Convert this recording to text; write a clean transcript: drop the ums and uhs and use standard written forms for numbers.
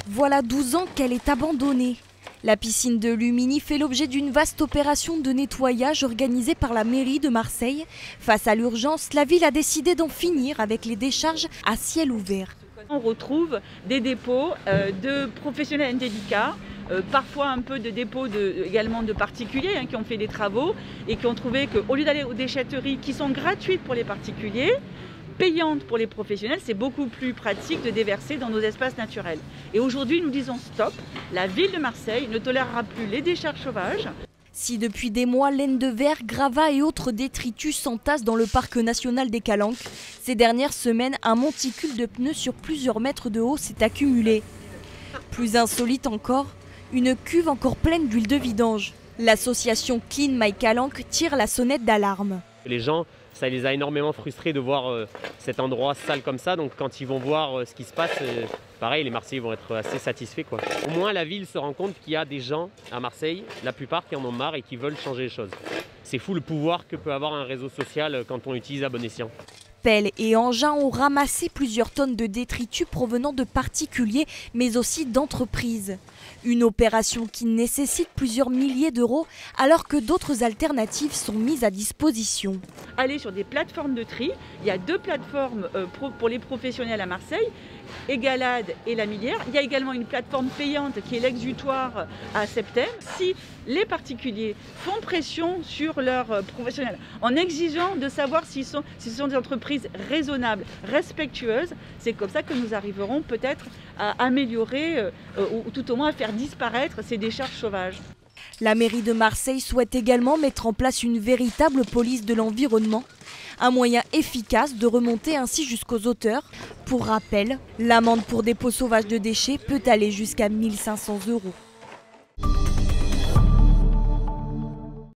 Voilà 12 ans qu'elle est abandonnée. La piscine de Lumini fait l'objet d'une vaste opération de nettoyage organisée par la mairie de Marseille. Face à l'urgence, la ville a décidé d'en finir avec les décharges à ciel ouvert. On retrouve des dépôts de professionnels indélicats, parfois un peu de dépôts également de particuliers qui ont fait des travaux et qui ont trouvé qu'au lieu d'aller aux déchetteries qui sont gratuites pour les particuliers, payantes pour les professionnels, c'est beaucoup plus pratique de déverser dans nos espaces naturels. Et aujourd'hui, nous disons stop, la ville de Marseille ne tolérera plus les décharges sauvages. Si depuis des mois, laine de verre, gravats et autres détritus s'entassent dans le parc national des Calanques, ces dernières semaines, un monticule de pneus sur plusieurs mètres de haut s'est accumulé. Plus insolite encore, une cuve encore pleine d'huile de vidange. L'association Clean My Calanques tire la sonnette d'alarme. Les gens, ça les a énormément frustrés de voir cet endroit sale comme ça, donc quand ils vont voir ce qui se passe, pareil, les Marseillais vont être assez satisfaits, quoi. Au moins la ville se rend compte qu'il y a des gens à Marseille, la plupart qui en ont marre et qui veulent changer les choses. C'est fou le pouvoir que peut avoir un réseau social quand on l'utilise à bon escient. Pelles et engins ont ramassé plusieurs tonnes de détritus provenant de particuliers, mais aussi d'entreprises. Une opération qui nécessite plusieurs milliers d'euros, alors que d'autres alternatives sont mises à disposition. Aller sur des plateformes de tri, il y a 2 plateformes pour les professionnels à Marseille, Egalade et La Millière. Il y a également une plateforme payante qui est l'Exutoire à Septem. Si les particuliers font pression sur leurs professionnels en exigeant de savoir si ce sont des entreprises raisonnables, respectueuses, c'est comme ça que nous arriverons peut-être à améliorer ou tout au moins à faire disparaître ces décharges sauvages. La mairie de Marseille souhaite également mettre en place une véritable police de l'environnement, un moyen efficace de remonter ainsi jusqu'aux auteurs. Pour rappel, l'amende pour dépôt sauvage de déchets peut aller jusqu'à 1 500 €.